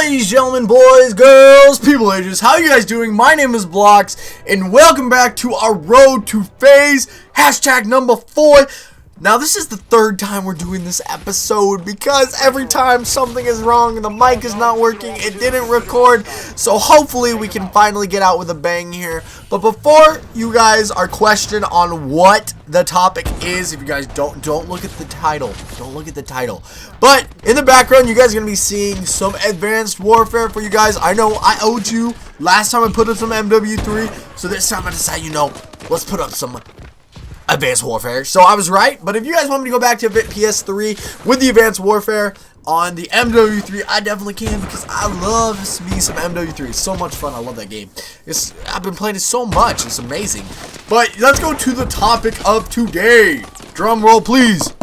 Ladies, gentlemen, boys, girls, people ages, how you guys doing? My name is Blocks, and welcome back to our road to FaZe, hashtag number 4. Now, this is the third time we're doing this episode because every time something is wrong and the mic is not working, it didn't record. So hopefully we can finally get out with a bang here. But before you guys are questioned on what the topic is, if you guys don't look at the title. Don't look at the title. But in the background, you guys are going to be seeing some advanced warfare for you guys. I know I owed you. Last time I put up some MW3. So this time I decided, let's put up some Advanced Warfare. So I was right, but if you guys want me to go back to PS3 with the Advanced Warfare on the MW3, I definitely can because I love me some MW3. It's so much fun. I love that game. I've been playing it so much. It's amazing. But let's go to the topic of today. Drum roll, please.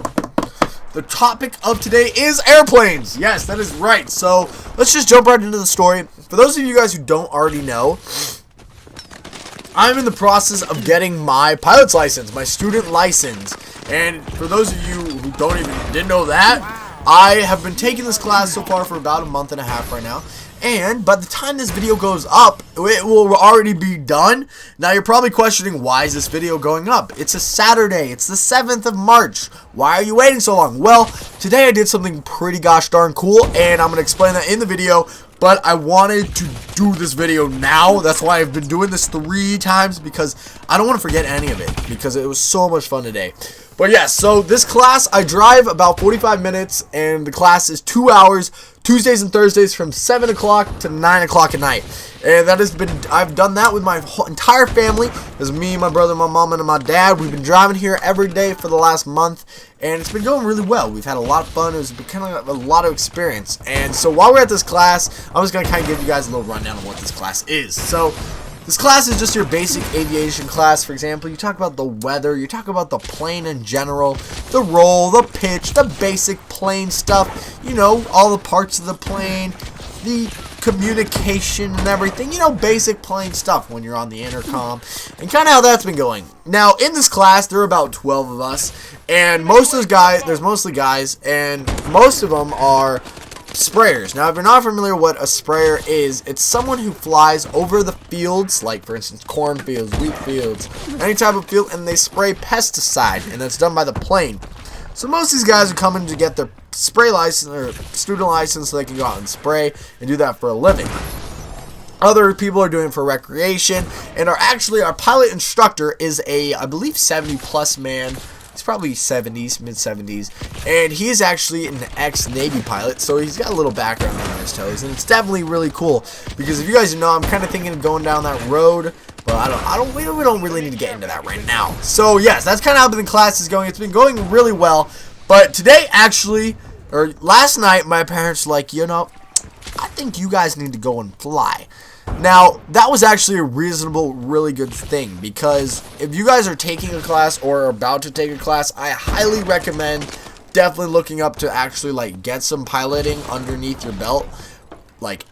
The topic of today is airplanes. Yes, that is right. So let's just jump right into the story. For those of you guys who don't already know, I'm in the process of getting my pilot's license, my student license. And for those of you who didn't know that, I have been taking this class so far for about a month and a half right now. And by the time this video goes up, it will already be done. Now you're probably questioning, why is this video going up? It's a Saturday. It's the 7th of March. Why are you waiting so long? Well, today I did something pretty gosh darn cool, and I'm going to explain that in the video. But I wanted to do this video now. That's why I've been doing this 3 times, because I don't want to forget any of it, because it was so much fun today. But yeah, so this class, I drive about 45 minutes, and the class is 2 hours, Tuesdays and Thursdays from 7 o'clock to 9 o'clock at night. And I've done that with my whole entire family. There's me, my brother, my mom, and my dad. We've been driving here every day for the last month, and it's been going really well. We've had a lot of fun. It's been kind of a lot of experience. And so while we're at this class, I'm just going to kind of give you guys a little rundown of what this class is. So this class is just your basic aviation class. For example, you talk about the weather, you talk about the plane in general, the roll, the pitch, the basic plane stuff, all the parts of the plane, the communication and everything, basic plane stuff when you're on the intercom, and kind of how that's been going. Now, in this class, there are about 12 of us, and most of those guys, there's mostly guys, and most of them are sprayers. Now, if you're not familiar with what a sprayer is, it's someone who flies over the fields, like for instance cornfields, wheat fields, any type of field, and they spray pesticide, and that's done by the plane. So most of these guys are coming to get their spray license or student license so they can go out and spray and do that for a living. Other people are doing it for recreation, and our pilot instructor is I believe 70+ man. He's probably 70s, mid-70s, and he is actually an ex-Navy pilot, so he's got a little background on his toes, and it's definitely really cool, because if you guys know, I'm kind of thinking of going down that road, but we don't really need to get into that right now. So yes, that's kind of how the class is going. It's been going really well, but today last night, my parents were like, I think you guys need to go and fly. Now, that was actually a reasonable, really good thing, because if you guys are taking a class or are about to take a class, I highly recommend definitely looking up to actually get some piloting underneath your belt,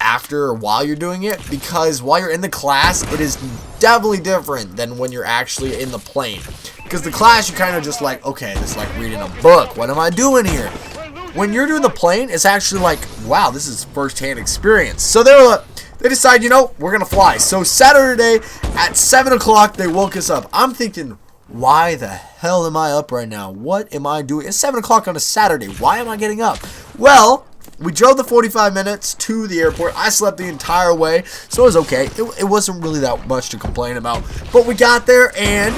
after or while you're doing it, because while you're in the class, it is definitely different than when you're actually in the plane. Because the class, you kind of just okay, this is like reading a book. What am I doing here? When you're doing the plane, it's actually wow, this is first-hand experience. So they decide, we're going to fly. So Saturday at 7 o'clock, they woke us up. I'm thinking, why the hell am I up right now? What am I doing? It's 7 o'clock on a Saturday. Why am I getting up? Well, we drove the 45 minutes to the airport. I slept the entire way, so it was okay. It wasn't really that much to complain about. But we got there, and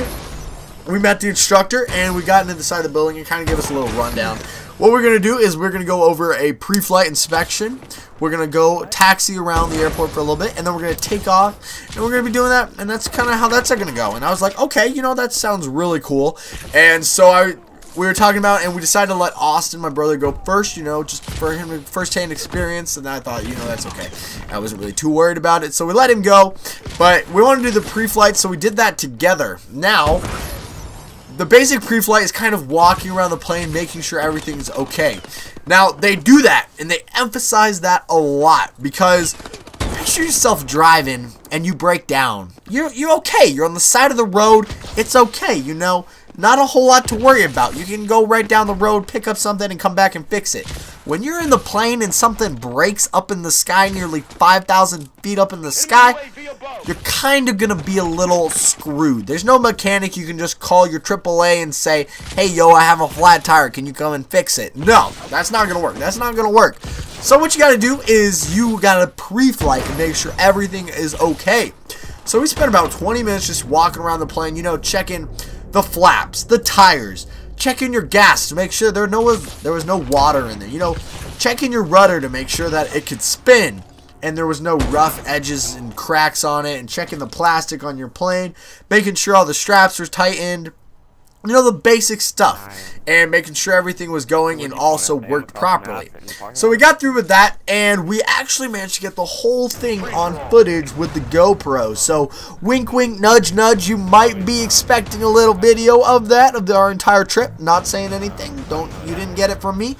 we met the instructor, and we got into the side of the building and kind of gave us a little rundown. What we're going to do is we're going to go over a pre-flight inspection. We're going to go taxi around the airport for a little bit, and then we're going to take off, and we're going to be doing that, and that's kind of how that's going to go. And I was like, okay, that sounds really cool. And so we were talking about, and we decided to let Austin, my brother, go first, just for him to first-hand experience, and I thought, that's okay. I wasn't really too worried about it, so we let him go, but we wanted to do the pre-flight, so we did that together. Now, the basic pre-flight is kind of walking around the plane, making sure everything's okay. Now, they do that, and they emphasize that a lot, because picture yourself driving, and you break down. You're okay. You're on the side of the road. It's okay, Not a whole lot to worry about. You can go right down the road, pick up something, and come back and fix it. when you're in the plane and something breaks up in the sky, nearly 5,000 feet up in the sky, you're kind of going to be a little screwed. There's no mechanic you can just call your AAA and say, hey, yo, I have a flat tire. Can you come and fix it? No, that's not going to work. That's not going to work. So what you got to do is you got to pre-flight and make sure everything is okay. So we spent about 20 minutes just walking around the plane, you know, checking the flaps, the tires, checking your gas to make sure there was no water in there, you know, checking your rudder to make sure that it could spin and there was no rough edges and cracks on it, and checking the plastic on your plane, making sure all the straps were tightened, you know, the basic stuff, and making sure everything was going and also worked properly. So we got through with that, and we actually managed to get the whole thing on footage with the GoPro. So wink wink, nudge nudge, you might be expecting a little video of that, of our entire trip. Not saying anything, you didn't get it from me.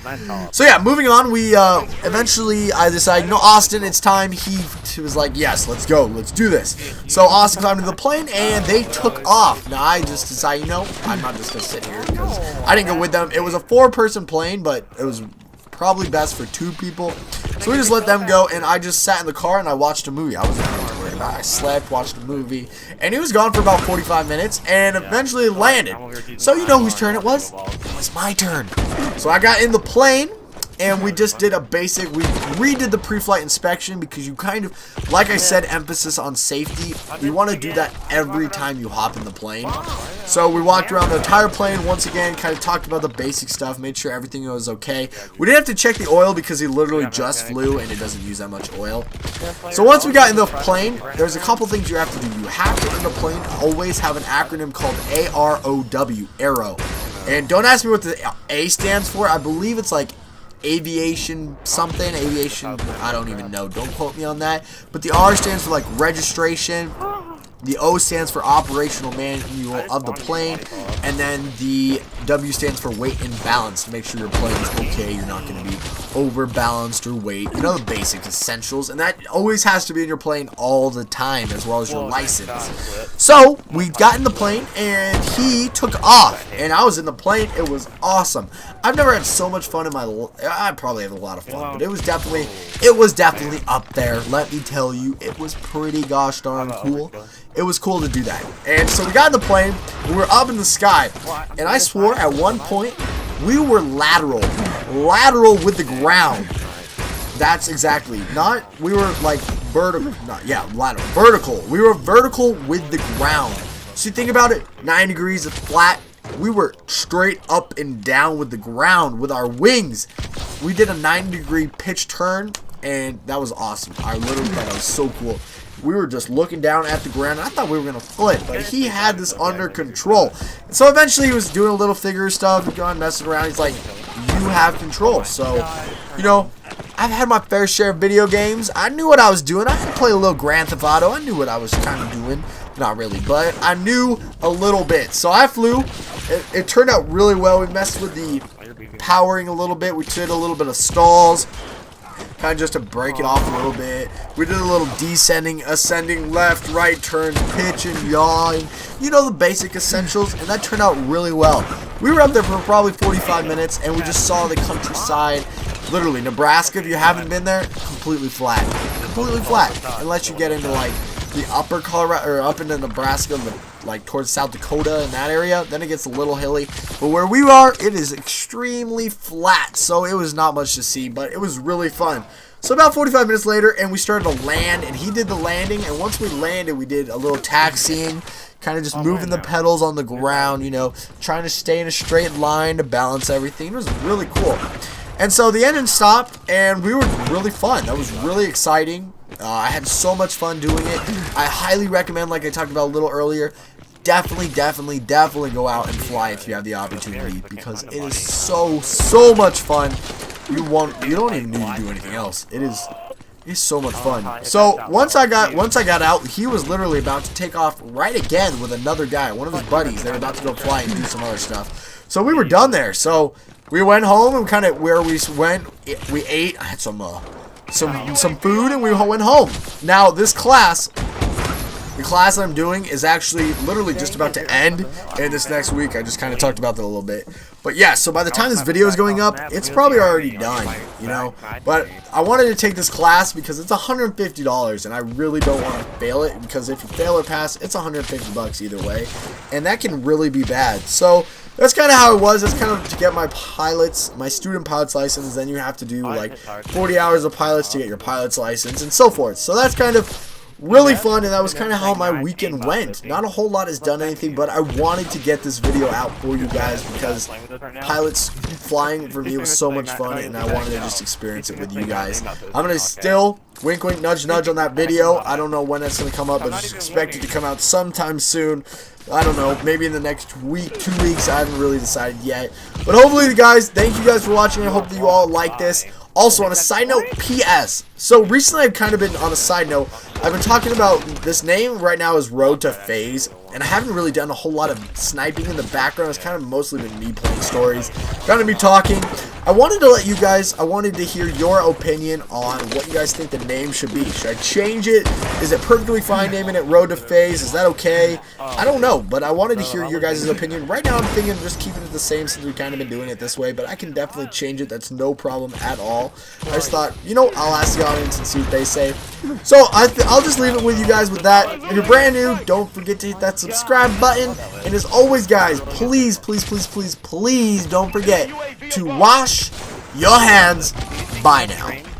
So yeah, moving on, we eventually, I decided, no, Austin, it's time. He was like, yes, let's go, let's do this. So Austin climbed into the plane and they took off. Now I just decided, you know, I'm not just gonna sit here because I didn't go with them. It was a 4-person plane, but it was probably best for 2 people. So we just let them go, and I just sat in the car and I watched a movie. I wasn't really worried about it. I slept, watched a movie, and he was gone for about 45 minutes, and eventually landed. So you know whose turn it was? It was my turn. So I got in the plane, and we just did a basic, we redid the pre-flight inspection because you kind of, like I said, emphasis on safety. You want to do that every time you hop in the plane. So we walked around the entire plane once again, kind of talked about the basic stuff, made sure everything was okay. We didn't have to check the oil because he literally just flew and it doesn't use that much oil. So once we got in the plane, there's a couple things you have to do. You have to, in the plane, always have an acronym called AROW, AROW. And don't ask me what the A stands for. I believe it's like aviation something, aviation, I don't even know, don't quote me on that, but the R stands for like registration, the O stands for operational manual of the plane, and then the W stands for weight and balance, to make sure your plane is okay, you're not going to be overbalanced or weight, you know, the basic essentials, and that always has to be in your plane all the time, as well as your license. So we got in the plane and he took off, and I was in the plane. It was awesome. I've never had so much fun in my life. I probably had a lot of fun, but it was definitely up there. Let me tell you, it was pretty gosh darn cool. It was cool to do that. And so we got in the plane, we were up in the sky, and I swore at one point we were lateral with the ground. That's exactly, we were like vertical, vertical. We were vertical with the ground. So you think about it, 9 degrees of flat. We were straight up and down with the ground with our wings. We did a 90-degree pitch turn, and that was awesome. I literally thought that was so cool. We were just looking down at the ground. I thought we were going to flip, but he had this under control. And so eventually he was doing a little figure stuff, going messing around. He's like, you have control. So, you know, I've had my fair share of video games. I knew what I was doing. I had to play a little Grand Theft Auto. I knew what I was kind of doing. Not really, but I knew a little bit. So I flew. It turned out really well. We messed with the powering a little bit. We did a little bit of stalls, kind of just to break it off a little bit. We did a little descending, ascending, left, right turns, pitch and yawing. You know, the basic essentials, and that turned out really well. We were up there for probably 45 minutes, and we just saw the countryside. Literally, Nebraska, if you haven't been there, completely flat. Completely flat. Unless you get into, like, the upper Colorado, or up into Nebraska, like towards South Dakota and that area, then it gets a little hilly. But where we are, it is extremely flat, so it was not much to see, but it was really fun. So about 45 minutes later, and we started to land, and he did the landing, and once we landed, we did a little taxiing, kind of just moving the pedals on the ground, you know, trying to stay in a straight line to balance everything. It was really cool. And so the engine stopped, and we were really fun. That was really exciting. I had so much fun doing it. I highly recommend, like I talked about a little earlier, definitely go out and fly if you have the opportunity, because it is so much fun. You don't even need to do anything else. It's so much fun. So once I got out, he was literally about to take off right again with another guy, one of his buddies. They were about to go fly and do some other stuff. So we were done there. So we went home, and kind of where we went, we ate. I had some food, and we went home. Now this class, the class that I'm doing is actually literally just about to end in this next week. I just kind of talked about that a little bit. But yeah, so by the time this video is going up, it's probably already done, you know. But I wanted to take this class because it's $150, and I really don't want to fail it, because if you fail or pass, it's $150 either way, and that can really be bad. So that's kind of how it was. That's kind of to get my student pilot's license. Then you have to do like 40 hours of pilots to get your pilot's license and so forth. So that's kind of really fun, and that was kind of how my weekend went. Not a whole lot has done anything, but I wanted to get this video out for you guys because pilots flying for me was so much fun, and I wanted to just experience it with you guys. I'm gonna still wink wink nudge nudge on that video. I don't know when that's gonna come up, but just expect it to come out sometime soon. I don't know, maybe in the next week, 2 weeks. I haven't really decided yet, but hopefully, guys, thank you guys for watching. I hope that you all like this. Also, on a side note, PS. So recently I've kind of been on a side note. I've been talking about this name right now is Road to FaZe, and I haven't really done a whole lot of sniping in the background. It's kind of mostly been me playing stories, kind of me talking. I wanted to hear your opinion on what you guys think the name should be. Should I change it? Is it perfectly fine naming it Road to FaZe? Is that okay? I don't know, but I wanted to hear your guys' opinion. Right now I'm thinking of just keeping it the same since we've kind of been doing it this way, but I can definitely change it. That's no problem at all. I just thought, you know, I'll ask the audience and see what they say. So I'll just leave it with you guys with that. If you're brand new, don't forget to hit that subscribe button. And as always, guys, please, please, please, please, please don't forget to wash your hands. Bye now.